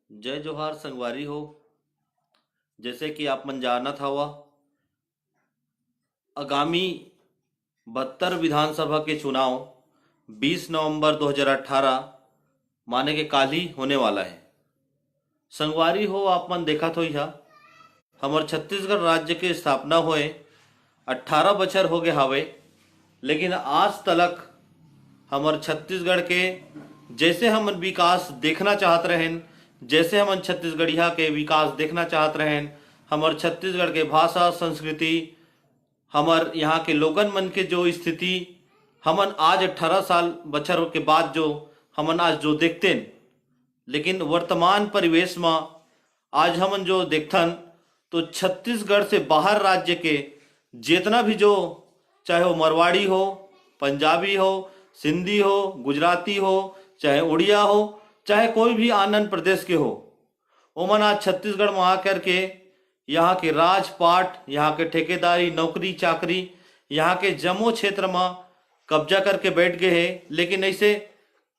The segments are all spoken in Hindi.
जय जोहार संगवारी हो। जैसे कि आप मन जानत हवा, आगामी 72 विधानसभा के चुनाव 20 नवंबर 2018 माने के काल ही होने वाला है। संगवारी हो, आप मन देखा तो यह हमार छत्तीसगढ़ राज्य के स्थापना होए 18 बछर हो गए हावे, लेकिन आज तलक हमार छत्तीसगढ़ के जैसे हमन विकास देखना चाहत रहें, जैसे हमन छत्तीसगढ़िया के विकास देखना चाहत रहें, हमार छत्तीसगढ़ के भाषा संस्कृति, हमार यहाँ के लोगन मन के जो स्थिति हमन आज 18 साल बछर के बाद जो हमन आज जो देखते हैं, लेकिन वर्तमान परिवेश में आज हमन जो देखथन तो छत्तीसगढ़ से बाहर राज्य के जितना भी जो, चाहे वो मरवाड़ी हो, पंजाबी हो, सिंधी हो, गुजराती हो, चाहे उड़िया हो, चाहे कोई भी आनंद प्रदेश के हो, ओमन आज छत्तीसगढ़ में आकर के यहाँ के राजपाट, यहाँ के ठेकेदारी, नौकरी चाकरी, यहाँ के जम्मू क्षेत्र में कब्जा करके बैठ गए हैं। लेकिन ऐसे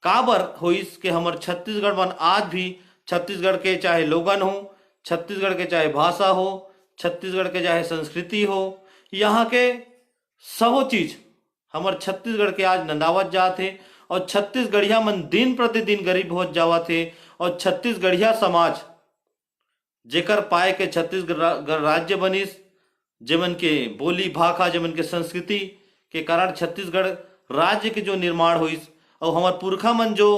काबर होइस कि हमार छत्तीसगढ़ में आज भी छत्तीसगढ़ के चाहे लोगन हो, छत्तीसगढ़ के चाहे भाषा हो, छत्तीसगढ़ के चाहे संस्कृति हो, यहाँ के सबो चीज हमार छत्तीसगढ़ के आज नंदावत जात है। और छत्तीसगढ़िया मन दिन प्रतिदिन गरीब होत जावत है। और छत्तीसगढ़िया समाज जेकर पाए के छत्तीसगढ़ राज्य बनिस, जेमन के बोली भाषा, जेमन के संस्कृति के कारण छत्तीसगढ़ राज्य के जो निर्माण हुइस, और हमार पुरखा मन जो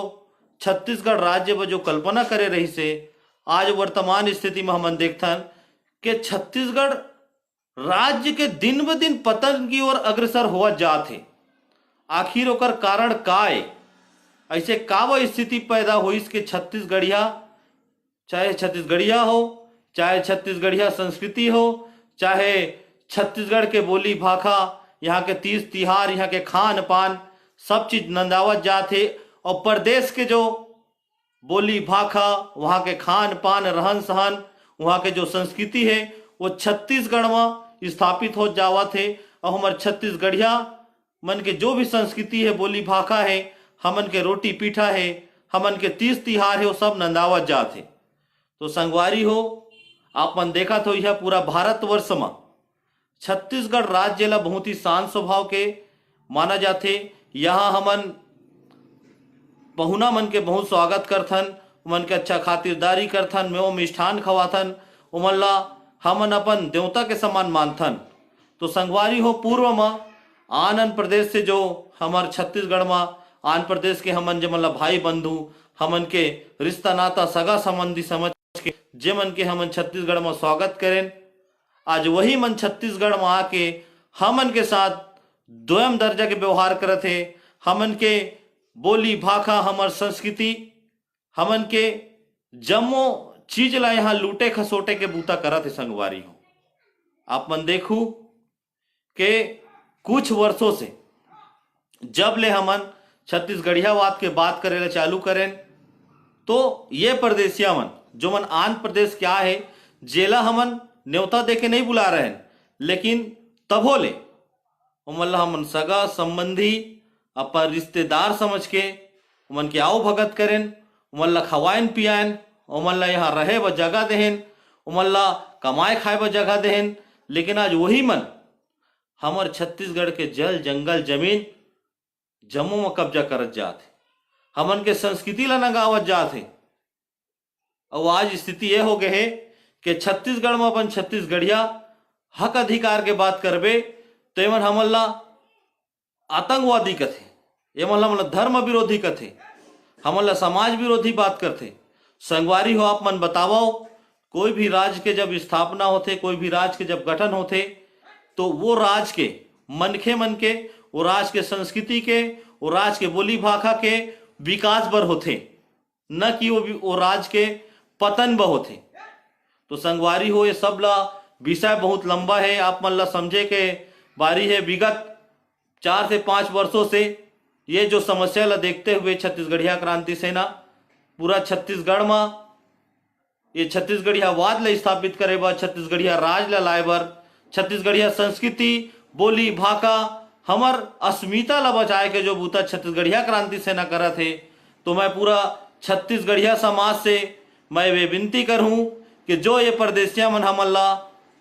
छत्तीसगढ़ राज्य पर जो कल्पना करे रही से, आज वर्तमान स्थिति में हमन देखथन कि छत्तीसगढ़ राज्य के दिन ब दिन पतन की ओर अग्रसर हुआ जात है। आखिर ओकर कारण का है? ऐसे का वो स्थिति पैदा हुई कि छत्तीसगढ़िया, चाहे छत्तीसगढ़िया हो, चाहे छत्तीसगढ़िया संस्कृति हो, चाहे छत्तीसगढ़ के बोली भाषा, यहाँ के तीज तिहार, यहाँ के खान पान, सब चीज नंदावत जात है। और प्रदेश के जो बोली भाषा, वहाँ के खान पान, रहन सहन, वहाँ के जो संस्कृति है वो छत्तीसगढ़ में स्थापित हो जावत है। और हमारे छत्तीसगढ़िया मन के जो भी संस्कृति है, बोली भाषा है, हमन के रोटी पीठा है, हमन के तीज तिहार है, वो सब नंदावत जात है। तो संगवारी हो, आप मन देखा तो यह पूरा भारतवर्ष में छत्तीसगढ़ राज्य ला बहुत ही शांत स्वभाव के माना जाते। यहाँ हमन पहुना मन के बहुत स्वागत करथन, उमन के अच्छा खातिरदारी करथन, मेव मिष्ठान खवाथन, उमन ला हमन अपन देवता के समान मानथन। तो संगवारी हो, पूर्व में आनंद प्रदेश से जो हमार छत्तीसगढ़ में आंध्र प्रदेश के हमन जेमन ला भाई बंधु, हमन के रिश्ता नाता सगा संबंधी समझ के जेमन के हमन छत्तीसगढ़ में स्वागत करें, आज वही मन छत्तीसगढ़ में आके हमन के साथ द्वयम दर्जा के व्यवहार करत है। हमन के बोली भाषा, हमार संस्कृति, हमन के जम्मो चीज ला यहाँ लूटे खसोटे के बूता करत है। संगवारी हो, आप मन देखू के कुछ वर्षों से जब ले हमन छत्तीसगढ़ियावाद के बात करे ला चालू करें, तो ये प्रदेशिया मन जो मन आंध्र प्रदेश क्या है, जेला हमन न्योता दे के नहीं बुला रहे हैं, लेकिन तभो ले उमन ला हमन सगा संबंधी, अपन रिश्तेदार समझ के उमन के आओ भगत करें, उमन ला खवाइन पियान, उमन ला यहाँ रहे व जगह देहन, उमन ला कमाए खाए व जगह देहन। लेकिन आज वही मन हमार छत्तीसगढ़ के जल जंगल जमीन जम्मू में कब्जा करत जात है, हमन के संस्कृति ला नगावत जात है। और आज स्थिति ये हो गए है कि छत्तीसगढ़ में अपन छत्तीसगढ़िया हक अधिकार के बात करबे तो एमन हमन ला आतंकवादी कथे, एमन हमन ला धर्म विरोधी कथे, हमन ला समाज विरोधी बात करथे। संगवारी हो, आप मन बताओ, कोई भी राज्य के जब स्थापना होते, कोई भी राज्य के जब गठन होते, तो वो राज्य के मनखे मन के, वो राज्य के संस्कृति के, वो राज्य के बोली भाषा के विकास बर होते, न कि वो राज्य के पतन बर होते। तो संगवारी हो, ये सब ला विषय बहुत लंबा है, आप मन ला समझे के बारी है। विगत 4 से 5 वर्षों से ये जो समस्या ला देखते हुए छत्तीसगढ़िया क्रांति सेना पूरा छत्तीसगढ़ में ये छत्तीसगढ़िया वाद ला स्थापित करे बर, छत्तीसगढ़िया राज ला लाए बर, छत्तीसगढ़िया संस्कृति, बोली भाषा, हमर अस्मिता ला बचाए के जो बूता छत्तीसगढ़िया क्रांति सेना करत है। तो मैं पूरा छत्तीसगढ़िया समाज से मैं वे विनती करूं कि जो ये परदेसिया मन हमला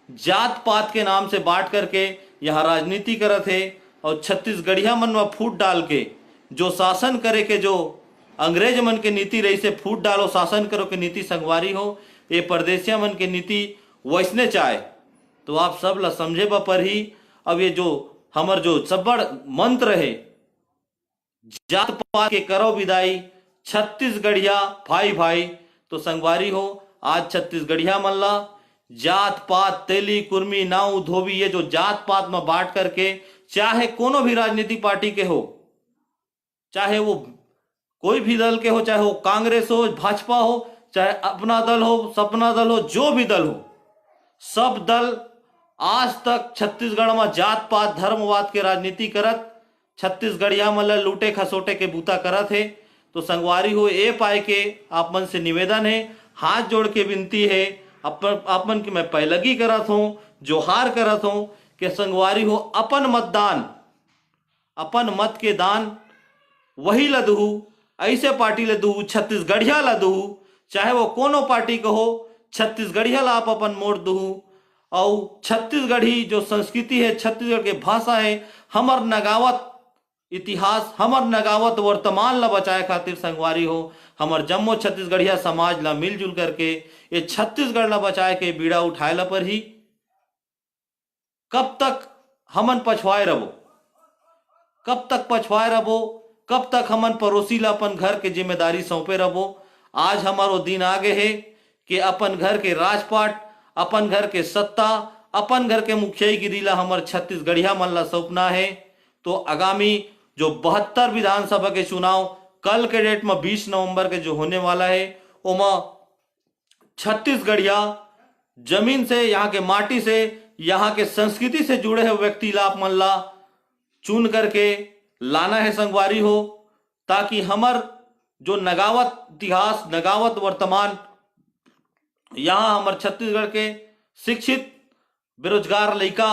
जात पात के नाम से बांट करके यहाँ राजनीति करत है और छत्तीसगढ़िया मन में फूट डाल के जो शासन करे के जो अंग्रेज मन के नीति रही से फूट डालो शासन करो के नीति संगवारी हो, ये परदेसिया मन के नीति वैसने चाहे तो आप सब ला समझे पर ही। अब ये जो हमर जो सबड़ मंत्र है जात पात के करो विदाई छत्तीसगढ़िया भाई भाई, तो संगवारी हो आज छत्तीसगढ़िया मल्ला जात पात तेली कुर्मी नाऊ धोबी ये जो जात पात में बांट करके चाहे कोनो भी राजनीति पार्टी के हो, चाहे वो कोई भी दल के हो, चाहे वो कांग्रेस हो भाजपा हो, चाहे अपना दल हो सपना दल हो, जो भी दल हो, सब दल आज तक छत्तीसगढ़ में जात पात धर्मवाद के राजनीति करत छत्तीसगढ़िया मतलब लूटे खसोटे के बूता करत है। तो संगवारी हो ए पाए के आप मन से निवेदन है, हाथ जोड़ के विनती है आप मन की मैं पैलगी करत हूँ जोहार करत हूँ कि संगवारी हो अपन मतदान अपन मत के दान वही लदहू ऐसे पार्टी लदहू छत्तीसगढ़िया लदहू, चाहे वो कोनो पार्टी को हो छत्तीसगढ़िया ला आप अपन मोड़ दहू। और छत्तीसगढ़ी जो संस्कृति है छत्तीसगढ़ के भाषा है हमर नगावत इतिहास हमर नगावत वर्तमान ला बचाए खातिर संगवारी हो हमर जम्मो छत्तीसगढ़िया समाज ला मिलजुल करके ये छत्तीसगढ़ ला बचाए के बीड़ा उठाए ला पर ही। कब तक हमन पछवाए रहो, कब तक पछवाए रहो, कब तक हमन पड़ोसी ला अपन घर के जिम्मेदारी सौंपे रहो। आज हमारो दिन आगे है कि अपन घर के राजपाट अपन घर के सत्ता अपन घर के मुखियागिरी ला हमर छत्तीसगढ़िया मन ला सौंपना है। तो आगामी जो 72 विधानसभा के चुनाव कल के डेट में 20 नवंबर के जो होने वाला है ओमा छत्तीसगढ़िया जमीन से यहाँ के माटी से यहाँ के संस्कृति से जुड़े हुए व्यक्ति ला मन ला चुन करके लाना है संगवारी हो, ताकि हमर जो नगावत इतिहास नगावत वर्तमान यहाँ हमारे छत्तीसगढ़ के शिक्षित बेरोजगार लड़का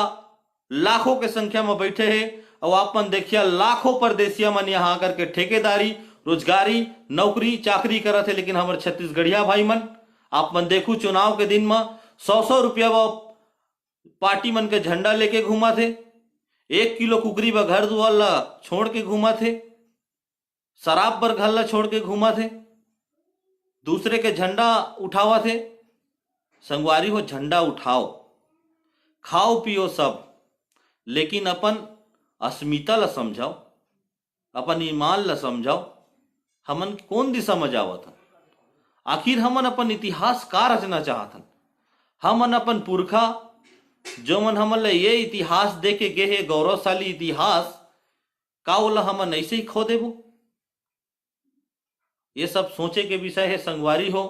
लाखों के संख्या में बैठे हैं और आप मन देखिए लाखों परदेसिया मन यहाँ आकर के ठेकेदारी रोजगारी नौकरी चाकरी करत है। लेकिन हमारे छत्तीसगढ़िया भाई मन आप मन देखू चुनाव के दिन में 100-100 रुपया वो पार्टी मन के झंडा लेके घूमा थे, 1 किलो कुकरी व घर दुआर ला छोड़ के घूमा थे, शराब पर घर ला छोड़ के घूमा थे, दूसरे के झंडा उठावा थे। संगवारी हो झंडा उठाओ खाओ पियो सब, लेकिन अपन अस्मिता ला समझाओ अपन ईमान ला समझाओ हमन कौन दिशा में जावत हन, आखिर हमन अपन इतिहास का रचना चाहत हन। हमन अपन पुरखा जो मन हमन ला ये इतिहास दे के गे हे गौरवशाली इतिहास का ओला हमन ऐसे ही खो देबो। ये सब सोचे के विषय है संगवारी हो।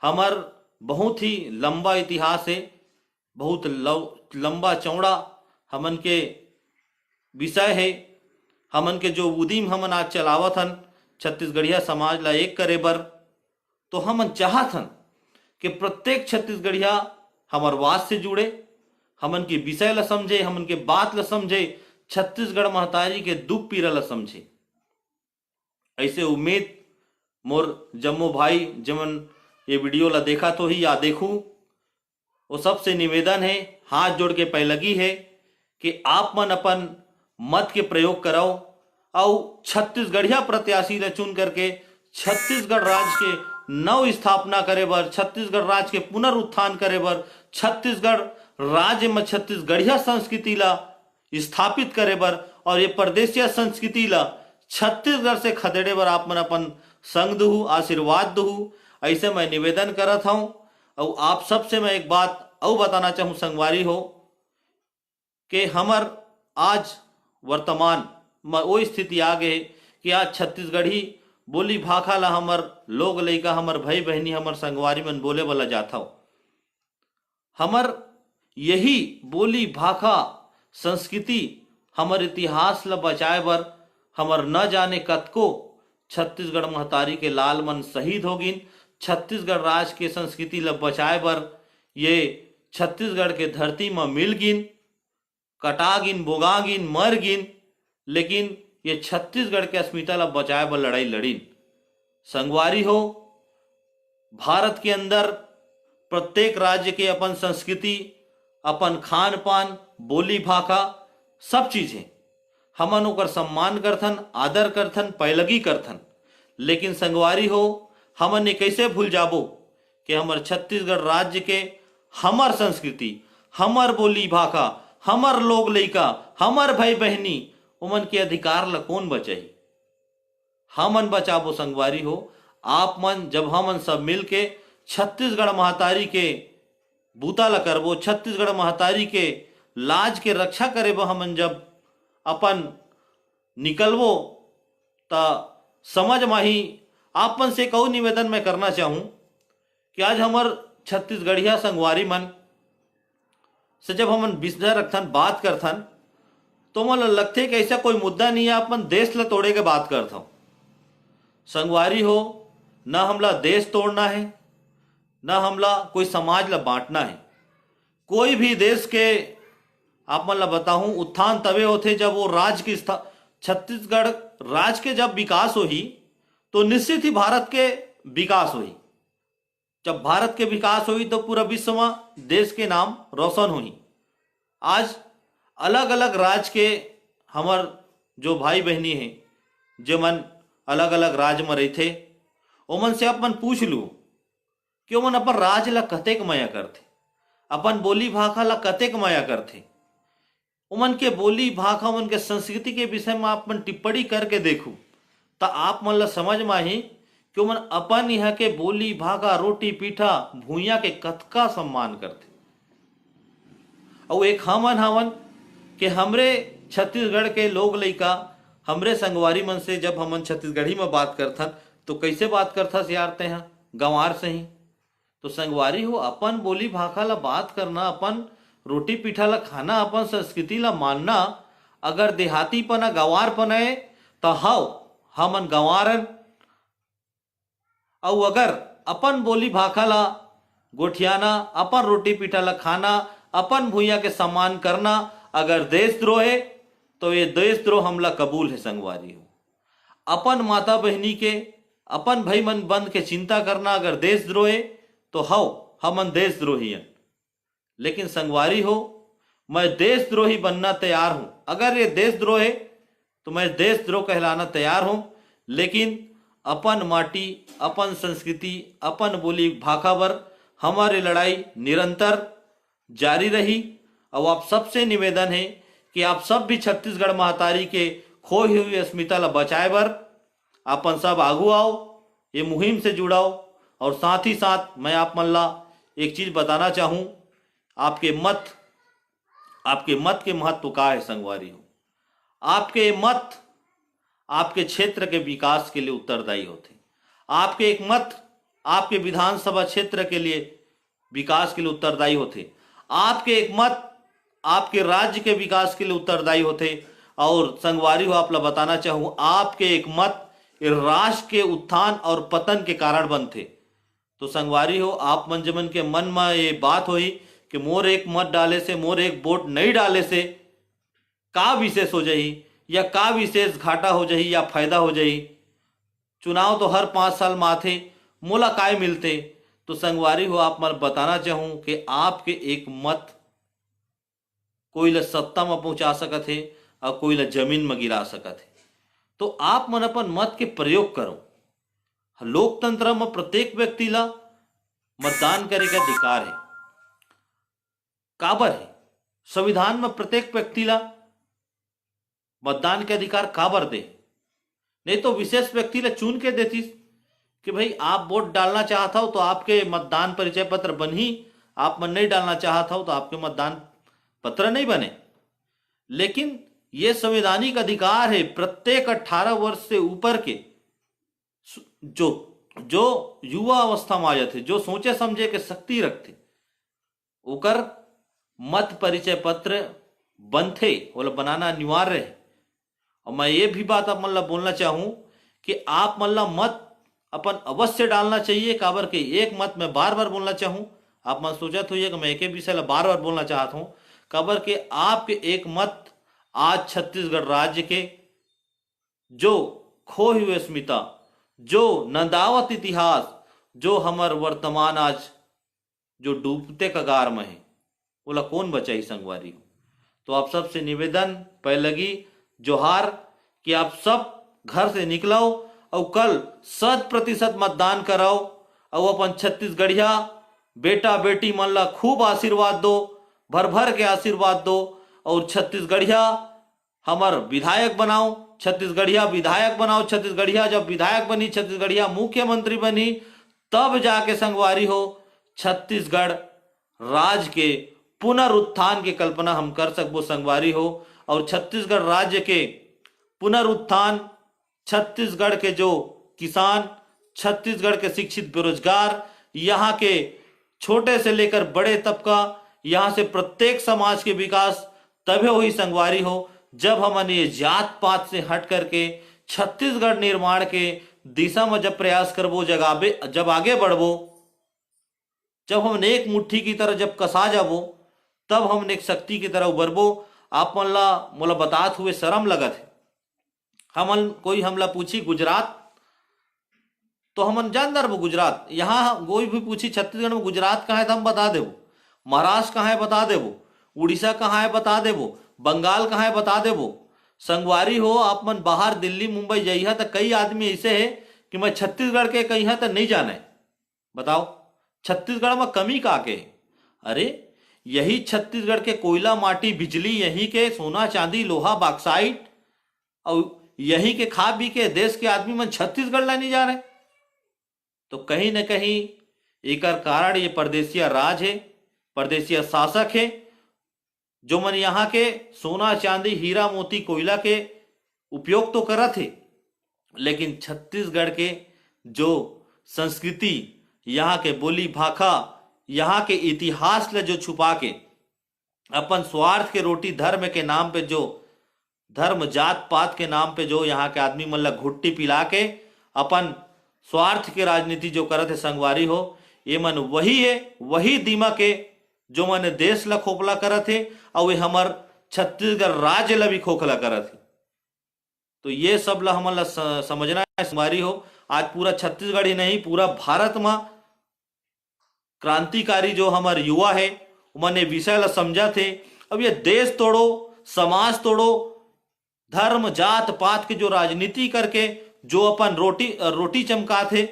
हमार बहुत ही लंबा इतिहास है, बहुत लंबा चौड़ा हमन के विषय है। हमन के जो उदीम हमन आज चलावत हन छत्तीसगढ़िया समाज ला एक करे बर, तो हमन चाहत हन कि प्रत्येक छत्तीसगढ़िया हमर वाद से जुड़े, हमन के विषय ला समझे, हमन के बात ला समझे, छत्तीसगढ़ महतारी के दुख पीड़ा ला समझे। ऐसे उम्मीद मोर जम्मो भाई जमन ये वीडियो ला देखा तो ही या देखू वो सबसे निवेदन है हाथ जोड़ के पैलगी है कि आप मन अपन मत के प्रयोग कराओ और छत्तीसगढ़िया प्रत्याशी ला चुन करके छत्तीसगढ़ राज्य के नव स्थापना करे बर, छत्तीसगढ़ राज्य के पुनरुत्थान करे बर, छत्तीसगढ़ राज्य में छत्तीसगढ़िया संस्कृति ला स्थापित करे बर और ये परदेशिया संस्कृति ला छत्तीसगढ़ से खदेड़े बर आप मन अपन संग दहू आशीर्वाद दहू। ऐसे मैं निवेदन करत हूं। और आप सबसे मैं एक बात और बताना चाहूँ संगवारी हो कि हमर आज वर्तमान में वो स्थिति आ गए कि आज छत्तीसगढ़ी बोली भाखा ला हमर लोग लइका हमर भाई बहनी हमर संगवारी मन बोले वाला जाता हो। हमर यही बोली भाखा संस्कृति हमर इतिहास ला बचाए बर हमर न जाने कतको छत्तीसगढ़ महतारी के लाल मन शहीद हो गिन। छत्तीसगढ़ राज्य के संस्कृति ला बचाए बर ये छत्तीसगढ़ के धरती में मिल गिन, कटा गिन, बोगा गिन, मर गिन, लेकिन ये छत्तीसगढ़ के अस्मिता ला बचाए बर लड़ाई लड़ीन। संगवारी हो भारत के अंदर प्रत्येक राज्य के अपन संस्कृति, अपन खान पान, बोली भाषा, सब चीजें हमन ओकर सम्मान करथन, आदर करथन, पैलगी करथन। लेकिन संगवारी हो, हमन ये कैसे भूल जाबो कि हमर छत्तीसगढ़ राज्य के हमर संस्कृति, हमर बोली भाषा, हमर लोग लइका, हमर भाई बहनी, उमन के अधिकार ला कौन बचाई? हमन बचाबो संगवारी हो। आप मन जब हमन सब मिल के छत्तीसगढ़ महतारी के बूता ला करबो, छत्तीसगढ़ महतारी के लाज के रक्षा करेबो, हमन जब अपन निकलबो ता समझ माही। आपन से कहू निवेदन मैं करना चाहूं कि आज हमर छत्तीसगढ़िया संगवारी मन से जब हमन विषय रखथन, बात करथन, तो मन लगथे कि ऐसा कोई मुद्दा नहीं है अपन देश ला तोड़े के बात करथो। संगवारी हो, न हमला देश तोड़ना है, न हमला कोई समाज ला बांटना है। कोई भी देश के आप मन ला बताऊं उत्थान तबे होते जब वो राज्य की छत्तीसगढ़ राज्य के जब विकास होही तो निश्चित ही भारत के विकास होही। जब भारत के विकास होई तो पूरा विश्व में देश के नाम रोशन होही। आज अलग अलग राज्य के हमर जो भाई बहनी हैं, जो मन अलग अलग राज्य में रहते, ओमन से अपन पूछ लू कि ओमन अपन राज्य ला कतेक माया करथे, अपन बोली भाषा ला कतेक माया करथे। उमन के बोली भाषा, उमन के संस्कृति के विषय में आप मन टिप्पणी करके देखू तो आप मन ला समझ में आही कि उमन अपन यहाँ के बोली भाषा, रोटी पीठा, भूइया के कतका सम्मान करथे। और एक हमन हवन कि हमरे छत्तीसगढ़ के लोग लइका, हमरे संगवारी मन से जब हमन छत्तीसगढ़ी में बात करथन तो कैसे बात करथस यार ते हैं गंवार से ही। तो संगवारी हो, अपन बोली भाषा ला बात करना, अपन रोटी पीठा ला खाना, अपन संस्कृति ला मानना, अगर देहाती पना गंवार पनाए तो हाउ हमन गंवारन। और अगर अपन बोली भाषा ला गोठियाना, अपन रोटी पीठा ला खाना, अपन भूइया के सम्मान करना अगर देशद्रोह है तो ये देशद्रोह हमला कबूल है संगवारी हो। अपन माता बहनी के, अपन भाई मन बंद के चिंता करना अगर देशद्रोह है तो हाउ हमन देशद्रोही हैं। लेकिन संगवारी हो, मैं देशद्रोही बनना तैयार हूं। अगर ये देशद्रोह है तो मैं देशद्रोह कहलाना तैयार हूं। लेकिन अपन माटी, अपन संस्कृति, अपन बोली भाषा पर हमारी लड़ाई निरंतर जारी रही। और आप सबसे निवेदन है कि आप सब भी छत्तीसगढ़ महतारी के खोई हुई अस्मिता ला बचाए बर अपन सब आगू आओ, ये मुहिम से जुड़ाओ। और साथ ही साथ मैं आप मन ला एक चीज बताना चाहूं, आपके मत के महत्व का है संगवारी हो। आपके मत आपके क्षेत्र के विकास के लिए उत्तरदायी होते। आपके एक मत आपके विधानसभा क्षेत्र के लिए विकास के लिए उत्तरदायी होते। आपके एक मत आपके राज्य के विकास के लिए उत्तरदायी होते। और संगवारी हो, आप ला बताना चाहूं, आपके एक मत राष्ट्र के उत्थान और पतन के कारण बनते। तो संगवारी हो, आप मंजमन के मन में ये बात हुई कि मोर एक मत डाले से, मोर एक वोट नहीं डाले से का विशेष हो जाही, या का विशेष घाटा हो जाही या फायदा हो जाही। चुनाव तो हर 5 साल में आते, मोला काय मिलते। तो संगवारी हो, आप मैं बताना चाहूं कि आपके एक मत कोई ला सत्ता में पहुंचा सकत है और कोई ला जमीन में गिरा सकत है। तो आप मन अपन मत के प्रयोग करो। लोकतंत्र में प्रत्येक व्यक्ति ला मतदान करे का अधिकार है। काबर है संविधान में प्रत्येक व्यक्ति ला मतदान के अधिकार काबर दे? नहीं तो विशेष व्यक्ति ला चुन के देती कि भाई आप वोट डालना चाहता हो तो आपके मतदान परिचय पत्र बनी, आप मन नहीं डालना चाहता हो तो आपके मतदान पत्र नहीं बने। लेकिन यह संवैधानिक अधिकार है प्रत्येक 18 वर्ष से ऊपर के जो युवा अवस्था में आ जाते, जो सोचे समझे के शक्ति रखते, ओकर मत परिचय पत्र बनते, वो बनाना अनिवार्य है। और मैं ये भी बात आप मन ला बोलना चाहूं कि आप मन ला मत अपन अवश्य डालना चाहिए। काबर के एक मत मैं बार बार बोलना चाहूं, आप मन सोचत होइए कि मैं एक विषय ला बार बार बोलना चाहता हूं। काबर के आपके एक मत आज छत्तीसगढ़ राज्य के जो खोई हुए अस्मिता, जो नंदावत इतिहास, जो हमर वर्तमान आज जो डूबते कगार में है, बोला कौन बचाई संगवारी हो। तो आप सबसे निवेदन पहलगी जोहार कि आप सब घर से निकलाओ और कल 100% मतदान कराओ और अपन छत्तीसगढ़िया बेटा बेटी मन ला खूब आशीर्वाद दो, भर भर के आशीर्वाद दो और छत्तीसगढ़िया हमार विधायक बनाओ, छत्तीसगढ़िया विधायक बनाओ। छत्तीसगढ़िया जब विधायक बनी, छत्तीसगढ़िया मुख्यमंत्री बनी, तब जाके संगवारी हो छत्तीसगढ़ राज्य के पुनरुत्थान की कल्पना हम कर सकबो संगवारी हो। और छत्तीसगढ़ राज्य के पुनरुत्थान, छत्तीसगढ़ के जो किसान, छत्तीसगढ़ के शिक्षित बेरोजगार, यहाँ के छोटे से लेकर बड़े तबका, यहाँ से प्रत्येक समाज के विकास तभी हुई संगवारी हो जब हमन ये जात पात से हट करके छत्तीसगढ़ निर्माण के दिशा में जब प्रयास करबो, जब आगे बढ़बो, जब हम एक मुट्ठी की तरह जब कसा जाबो, तब हम एक शक्ति की तरह उभरबो। आप मन ला मोला बतात हुए शर्म लगत है। हमन कोई हमला पूछी गुजरात, तो हमन जान दर गुजरात, यहाँ कोई भी पूछी छत्तीसगढ़ में गुजरात कहाँ है तो हम बता देबो, महाराष्ट्र कहाँ है बता देबो, उड़ीसा कहाँ है बता देबो, बंगाल कहाँ है बता देबो। संगवारी हो आप मन बाहर दिल्ली मुंबई जइहा तो कई आदमी ऐसे है कि मैं छत्तीसगढ़ के कहीं तो नहीं जाने। बताओ छत्तीसगढ़ में कमी का के? अरे यही छत्तीसगढ़ के कोयला माटी बिजली, यही के सोना चांदी लोहा बॉक्साइट, और यही के खा पी के देश के आदमी मन छत्तीसगढ़ ला नहीं जा रहे। तो कहीं न कहीं एक कारण ये परदेसिया राज है, परदेसिया शासक है, जो मन यहाँ के सोना चांदी हीरा मोती कोयला के उपयोग तो करत है, लेकिन छत्तीसगढ़ के जो संस्कृति, यहाँ के बोली भाखा, यहाँ के इतिहास ले जो छुपा के अपन स्वार्थ के रोटी धर्म के नाम पे, जो धर्म जात पात के नाम पे जो यहाँ के आदमी मन ला घुट्टी पिला के अपन स्वार्थ के राजनीति जो करत है संगवारी हो, ये मन वही है, वही दीमक है जो मन देश ला खोखला करत है और वे हमर छत्तीसगढ़ राज्य ला भी खोखला करत है। तो ये सब ला हमन ला समझना है संगवारी हो। आज पूरा छत्तीसगढ़ ही नहीं, पूरा भारत में क्रांतिकारी जो हमार युवा है उन्होंने विषय ला समझा थे। अब ये देश तोड़ो, समाज तोड़ो, धर्म जात पात के जो राजनीति करके जो अपन रोटी चमका थे,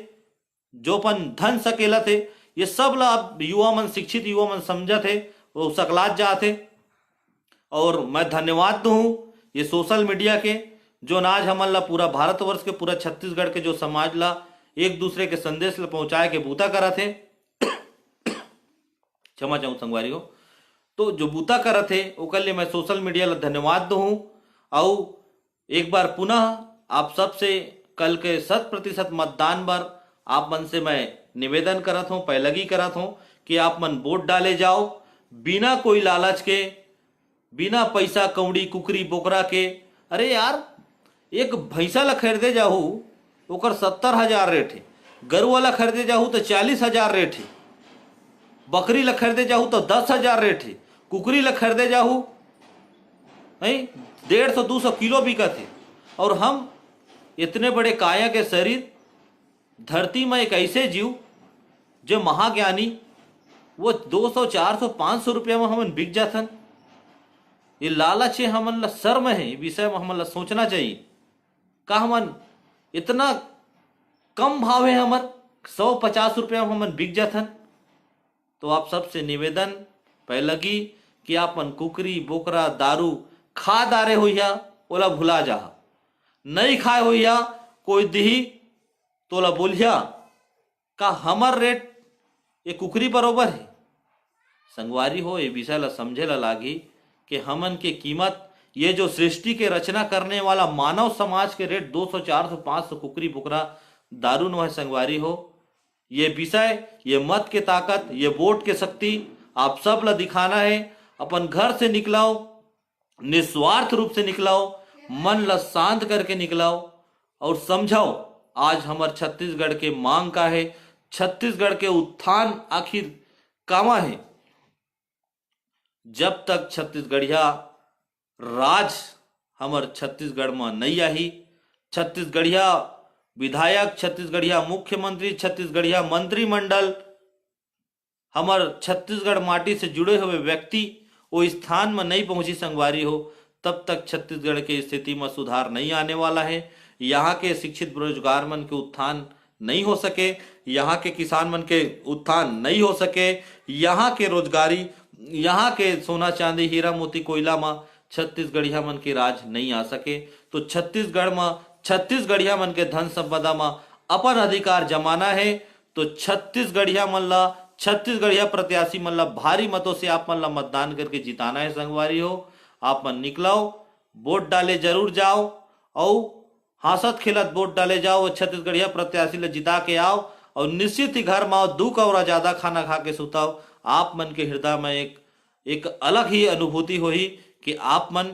जो अपन धन सकेला थे, ये सब ला अब युवा मन, शिक्षित युवा मन समझा थे, वो सकलात जाते। और मैं धन्यवाद दूं ये सोशल मीडिया के जो आज हमन ला पूरा भारतवर्ष के, पूरा छत्तीसगढ़ के जो समाज ला एक दूसरे के संदेश ला पहुंचाए के बूता करा थे। क्षमा चाहूँ संगवारी हो, तो जो बूता करा थे ओकर लिए मैं सोशल मीडिया ला धन्यवाद दूं। और एक बार पुनः आप सबसे कल के 100% मतदान पर आप मन से मैं निवेदन करत हूँ, पहलगी करत हूँ कि आप मन वोट डाले जाओ, बिना कोई लालच के, बिना पैसा कौड़ी कुकरी बोकरा के। अरे यार, एक भैंसा ला खरीदे जाहू ओकर 70,000 रेट है, गरु वाला खरीदे जाहू तो 40,000 रेट है, बकरी ला खरीदे जाहू तो 10,000 रेट है, कुकरी ला खरीदे जाहू 150-200 किलो बिकत है। और हम इतने बड़े काया के शरीर, धरती में एक ऐसे जीव जो महाज्ञानी, वो 200, 400, 500 रुपया में हमन बिक जाथन। ये लालच है, हमन ला शर्म है, विषय में हमन ला सोचना चाहिए। का हमन इतना कम भाव है हमर 150 रुपया में हमन बिक जाथन। तो आप सबसे निवेदन पहलगी कि आपन कुकरी बोकरा दारू खा दारे होइया ओला भुला जा, नहीं खाए होइया कोई दिही तोला बोलिया का हमर रेट ये कुकरी बरोबर है। संगवारी हो, ये विषय ला समझे ला लागी कि हमन के कीमत, ये जो सृष्टि के रचना करने वाला मानव समाज के रेट 200, 400, 500 कुकरी बुकरा दारू न है संगवारी हो। ये विषय, ये मत के ताकत, ये वोट के शक्ति आप सब ला दिखाना है। अपन घर से निकलाओ, निस्वार्थ रूप से निकलाओ, मन ला शांत करके निकलाओ और समझाओ आज हमार छत्तीसगढ़ के मांग का है, छत्तीसगढ़ के उत्थान आखिर कामा है। जब तक छत्तीसगढ़िया राज हमार छत्तीसगढ़ में नहीं आई, छत्तीसगढ़िया विधायक छत्तीसगढ़िया, मुख्यमंत्री छत्तीसगढ़िया, मंत्रिमंडल, हमार छत्तीसगढ़ माटी से जुड़े हुए व्यक्ति वो स्थान में नहीं पहुंची संगवारी हो, तब तक छत्तीसगढ़ के स्थिति में सुधार नहीं आने वाला है। यहाँ के शिक्षित बेरोजगार मन के उत्थान नहीं हो सके, यहाँ के किसान मन के उत्थान नहीं हो सके, यहाँ के रोजगारी, यहाँ के सोना चांदी हीरा मोती कोयला में छत्तीसगढ़िया मन के राज नहीं आ सके। तो छत्तीसगढ़ में छत्तीसगढ़िया मन के धन संपदा में अपन अधिकार जमाना है। तो छत्तीसगढ़िया मन ला, छत्तीसगढ़िया प्रत्याशी मन ला भारी मतों से आप मन ला मतदान करके जिताना है संगवारी हो। आप मन निकलो, वोट डाले जरूर जाओ और हंसत खेलत वोट डाले जाओ और छत्तीसगढ़िया प्रत्याशी ले जिता के आओ और निश्चित ही घर में आओ, 2 कौरा ज्यादा खाना खा के सुताओ। आप मन के हृदय में एक अलग ही अनुभूति होही कि आप मन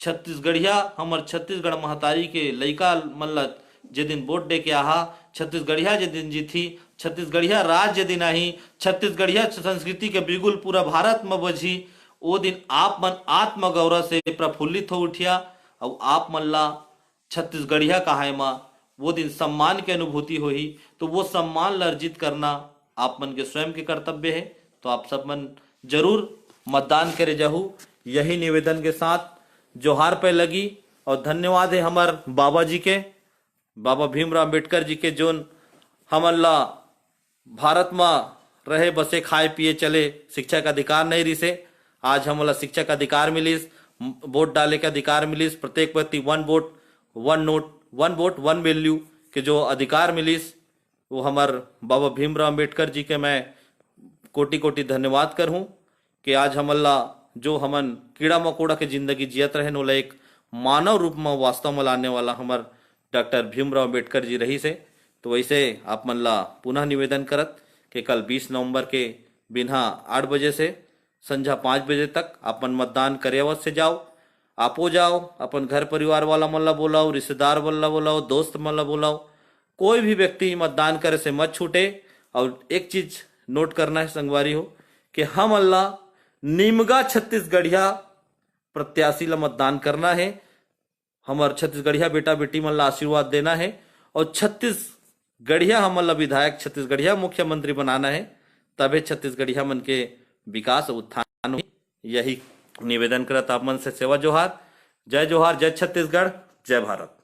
छत्तीसगढ़िया, हमर छत्तीसगढ़ महतारी के लइका मन ला जे दिन वोट दे के आहा, छत्तीसगढ़िया जे दिन जीती, छत्तीसगढ़िया राज जे दिन आही, छत्तीसगढ़िया संस्कृति के बिगुल पूरा भारत में बजी, वो दिन आप मन आत्मगौरव से प्रफुल्लित हो उठिया और आप मन ला छत्तीसगढ़िया कहाय मा वो दिन सम्मान की अनुभूति होही। तो वो सम्मान ला अर्जित करना आप मन के स्वयं के कर्तव्य है। तो आप सब मन जरूर मतदान करे जाहू, यही निवेदन के साथ जोहार पे लगी। और धन्यवाद है हमार बाबा जी के, बाबा भीमराव अम्बेडकर जी के, जोन हमन ला भारत में रहे बसे खाए पिए चले शिक्षा का अधिकार नहीं रही से, आज हमला शिक्षा का अधिकार मिलिस, वोट डाले का अधिकार मिलिस, प्रत्येक व्यक्ति 1 वोट 1 नोट 1 वोट 1 वैल्यू के जो अधिकार मिलिस, वो हमार बाबा भीमराव अम्बेडकर जी के मैं कोटि कोटि धन्यवाद करहूँ कि आज हमला जो हमन कीड़ा मकोड़ा के जिंदगी जियत रहे नोला एक मानव रूप में वास्तव में लाने वाला हमार डॉक्टर भीमराव अम्बेडकर जी रही से। तो वैसे आप मन ला पुनः निवेदन करत कि कल 20 नवंबर के बिना 8 बजे से संझा 5 बजे तक अपन मतदान करे अवश्य से जाओ। आपो जाओ, अपन घर परिवार वाला मन ला बोलाओ, रिश्तेदार वाला बोलाओ, दोस्त मन ला बोलाओ, कोई भी व्यक्ति मतदान करे से मत छूटे। और एक चीज नोट करना है संगवारी हो कि हम अल्लाह निमगा छत्तीसगढ़िया प्रत्याशी ला मतदान करना है, हमार छत्तीसगढ़िया बेटा बेटी मन ला आशीर्वाद देना है और छत्तीसगढ़िया हमन ला विधायक, छत्तीसगढ़िया मुख्यमंत्री बनाना है, तबे छत्तीसगढ़िया मन के विकास उत्थान हो। यही निवेदन करत आप मन से सेवा जोहार। जय जोहार, जय छत्तीसगढ़, जय भारत।